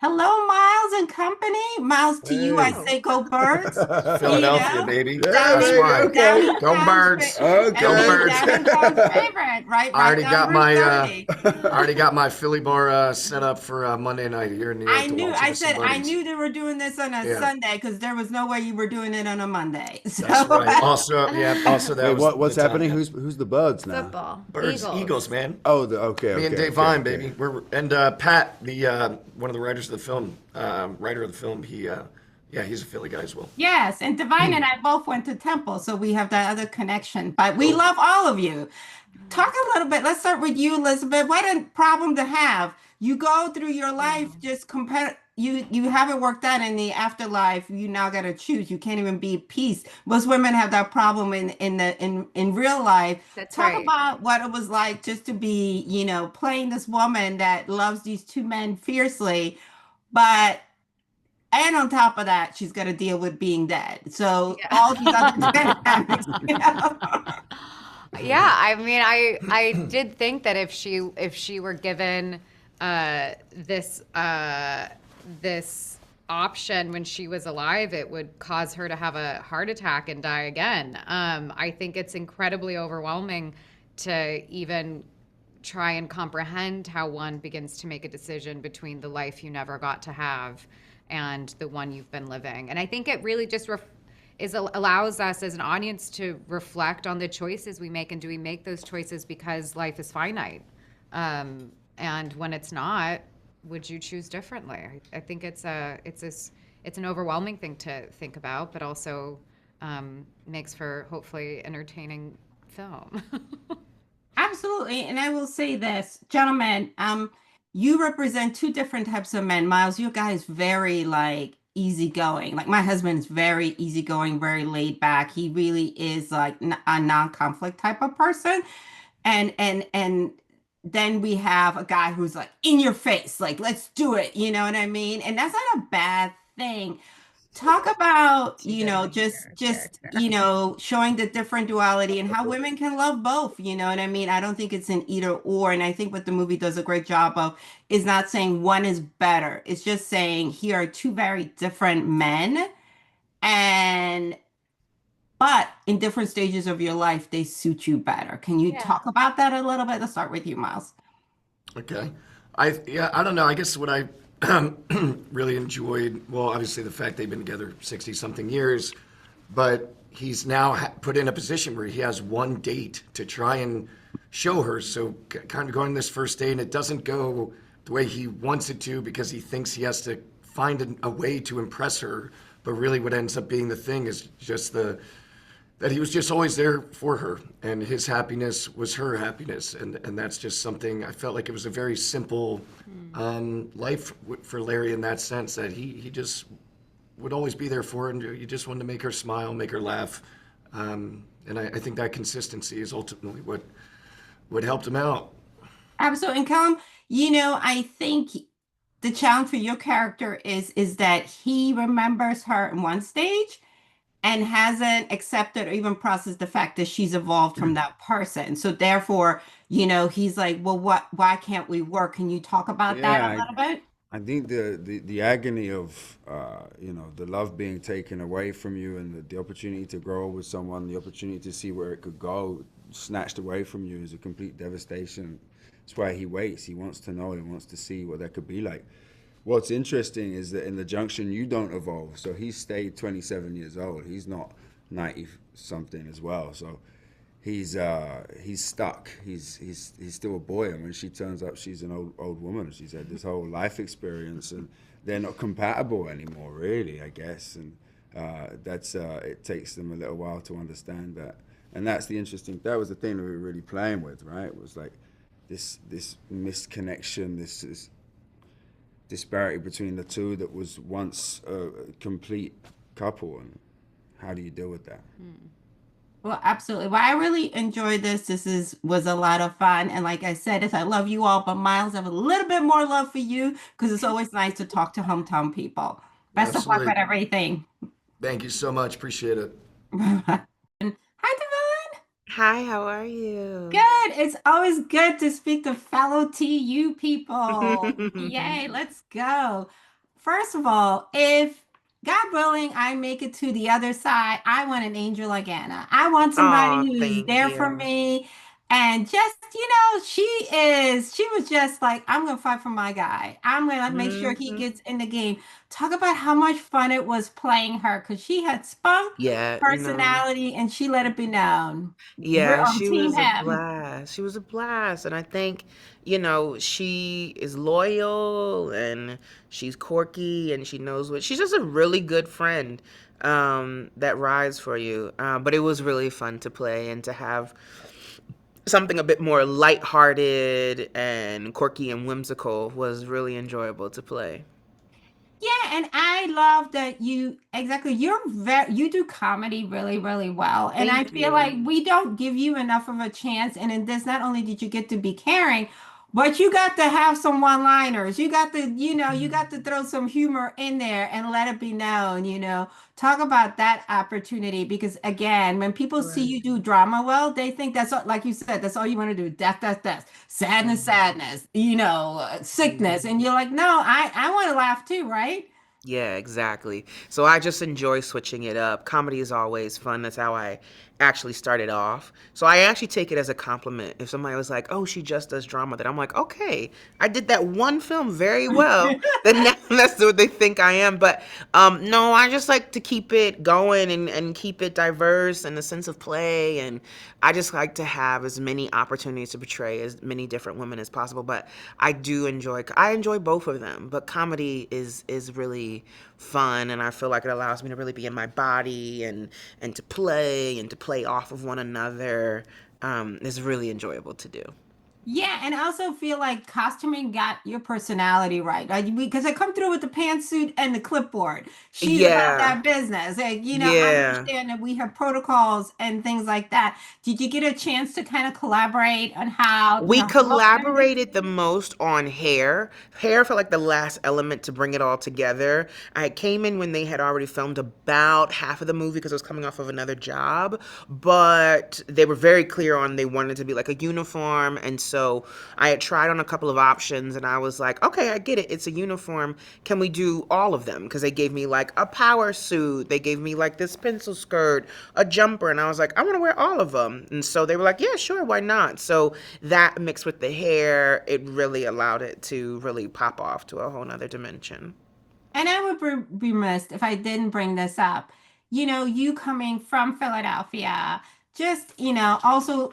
Hello, Miles and company. Miles, to you, I Hey. Oh, say go birds. You Philadelphia, know, baby. down That's in Hey, why. okay. Go birds. Go Okay. Down birds. in Tom's favorite, right? I Right already down got Route my 30. I already got my Philly bar set up for Monday night here in New York I to knew, waltz in I with some said, I buddies. knew they were doing this on a Yeah, Sunday because there was no way you were doing it on a Monday. that's So, right. Also, yeah, also that Wait, was what's the time. happening? Yeah. Who's the birds now? uh, football, Birds, Eagles, Eagles. man. Oh, okay, Me and okay, Dave okay, Vine, okay. baby. We're and Pat, the one of the writers of the film, writer of the film. Yeah, he's a Philly guy as well. yes, and Divine and I both went to Temple, so we have that other connection. But we Cool. love all of you. Talk a little bit. Let's start with you, Elizabeth. What a problem to have. You go through your life Oh, just compare. You haven't worked out in the afterlife. You now got to choose. You can't even be at peace. Most women have that problem in real life. that's Talk right. about what it was like just to be, playing this woman that loves these two men fiercely, but and on top of that, she's got to deal with being dead. So all these other Yeah. dynamics. Yeah, I mean, I did think that if she were given this this option when she was alive, it would cause her to have a heart attack and die again. I think it's incredibly overwhelming to even try and comprehend how one begins to make a decision between the life you never got to have and the one you've been living. And I think it really just allows us as an audience to reflect on the choices we make, and do we make those choices because life is finite? And when it's not, would you choose differently? I think it's an overwhelming thing to think about, but also makes for hopefully entertaining film. Absolutely. And I will say this, gentlemen, you represent two different types of men. Miles, you guys very like easygoing. Like my husband is very easygoing, very laid back. He really is like a non-conflict type of person. And then we have a guy who's like in your face, like let's do it, you know what I mean? And that's not a bad thing. Talk about, Too good of a just, character. showing the different duality and how women can love both, you know what I mean? I don't think it's an either or. And I think what the movie does a great job of is not saying one is better. It's just saying here are two very different men and but in different stages of your life, they suit you better. Can you Yeah. talk about that a little bit? Let's start with you, Miles. Okay. I don't know. I guess what I really enjoyed, well, obviously the fact they've been together 60 something years, but he's now put in a position where he has one date to try and show her. So kind of going this first date, and it doesn't go the way he wants it to because he thinks he has to find a way to impress her. But really, what ends up being the thing is just that he was just always there for her, and his happiness was her happiness, and that's just something I felt like it was a very simple life for Larry in that sense, that he just would always be there for her, and you just wanted to make her smile, make her laugh, and I think that consistency is ultimately what helped him out. Absolutely. And Callum, I think the challenge for your character is that he remembers her in one stage and hasn't accepted or even processed the fact that she's evolved from that person. So therefore, he's like, well, why can't we work? Can you talk about that a Yeah, little bit? I think the agony of the love being taken away from you and the opportunity to grow with someone, the opportunity to see where it could go, snatched away from you is a complete devastation. That's why he waits. He wants to know. He wants to see what that could be like. What's interesting is that in the junction you don't evolve. So he stayed 27 years old. He's not 90 something as well. So he's stuck. He's still a boy. And when she turns up, she's an old woman. She's had this whole life experience, and they're not compatible anymore, really, I guess. And that's it takes them a little while to understand that. And that's the interesting. That was the thing that we were really playing with, right? It was like this misconnection, this disparity between the two that was once a complete couple, and how do you deal with that? Well, absolutely. Well, I really enjoyed this. Was a lot of fun. And like I said, I love you all, but Miles, I have a little bit more love for you because it's always nice to talk to hometown people. Best of luck with Absolutely. everything. Thank you so much. Appreciate it. Hi, Devon. Hi, how are you? Good. It's always good to speak to fellow TU people. Yay, let's go. First of all, if God willing, I make it to the other side, I want an angel like Anna. I want somebody Oh, who's thank there for you. me. And just, she was just like, I'm going to fight for my guy. I'm going to make sure he Hmm. gets in the game. Talk about how much fun it was playing her because she had spunk, Yeah, no. personality, and she let it be known. We're Yeah, on she Team was a Him. blast. She was a blast. And I think, she is loyal and she's quirky and she knows what she's just a really good friend that rides for you. But it was really fun to play and to have something a bit more lighthearted and quirky and whimsical was really enjoyable to play. Yeah, and I love that you do comedy really, really well. And I Thank feel you. like we don't give you enough of a chance. And in this, not only did you get to be caring, but you got to have some one-liners. You got to throw some humor in there and let it be known. Talk about that opportunity because again, when people see Right. you do drama well, they think that's all, like you said, that's all you want to do. Death, death, death, sadness, Mhm. sadness, sickness. And Mhm. you're like, no, I want to laugh too, right? Yeah, exactly. So I just enjoy switching it up. Comedy is always fun. That's how I actually started off. So I actually take it as a compliment. If somebody was like, "Oh, she just does drama," then I'm like, "Okay, I did that one film very well." Then now that's what they think I am. But no, I just like to keep it going and keep it diverse and a sense of play. And I just like to have as many opportunities to portray as many different women as possible. But I enjoy both of them. But comedy is really fun, and I feel like it allows me to really be in my body and to play off of one another. Is really enjoyable to do. Yeah, and I also feel like costuming got your personality right. Because I come through with the pantsuit and the clipboard. She's about Yeah, that business. And, I yeah. understand that we have protocols and things like that. Did you get a chance to kind of collaborate on how, We her look kind of gets? collaborated the most on hair. Hair felt like the last element to bring it all together. I came in when they had already filmed about half of the movie because I was coming off of another job, but they were very clear on they wanted to be like a uniform. And so I had tried on a couple of options and I was like, okay, I get it. It's a uniform. Can we do all of them? Because they gave me like a power suit, they gave me like this pencil skirt, a jumper, and I was like, I want to wear all of them. And so they were like, yeah, sure, why not? So that mixed with the hair, it really allowed it to really pop off to a whole nother dimension. And I would be remiss if I didn't bring this up. You coming from Philadelphia, just, also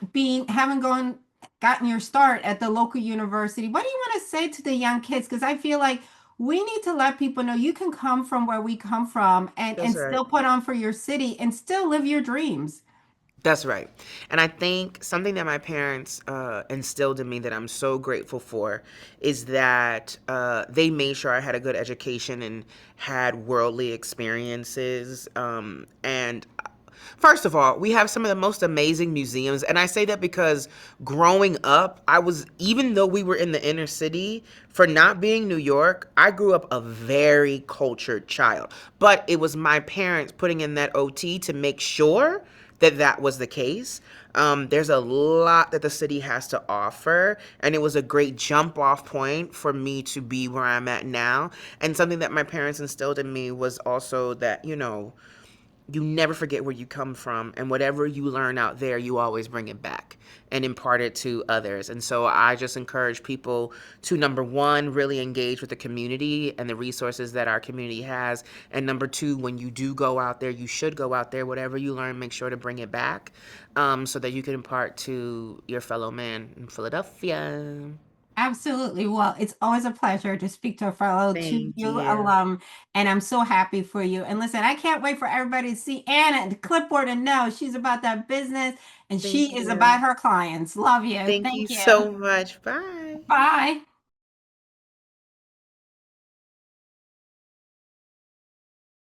gotten your start at the local university. What do you want to say to the young kids? Because I feel like we need to let people know you can come from where we come from and That's right. still put on for your city and still live your dreams. That's right. And I think something that my parents instilled in me that I'm so grateful for is that they made sure I had a good education and had worldly experiences. And first of all, we have some of the most amazing museums. And I say that because growing up, even though we were in the inner city, for not being New York, I grew up a very cultured child. But it was my parents putting in that OT to make sure that that was the case. There's a lot that the city has to offer, and it was a great jump off point for me to be where I'm at now. And something that my parents instilled in me was also that, you never forget where you come from, and whatever you learn out there, you always bring it back and impart it to others. And so I just encourage people to, number one, really engage with the community and the resources that our community has, and number two, when you do go out there, you should go out there, whatever you learn, make sure to bring it back, so that you can impart to your fellow man in Philadelphia. Absolutely. Well, it's always a pleasure to speak to a fellow Thank 2U you. alum, and I'm so happy for you. And listen, I can't wait for everybody to see Anna and the clipboard and know she's about that business and Thank she is you. about her clients. Love you. Thank you Thank you. so much. Bye. Bye.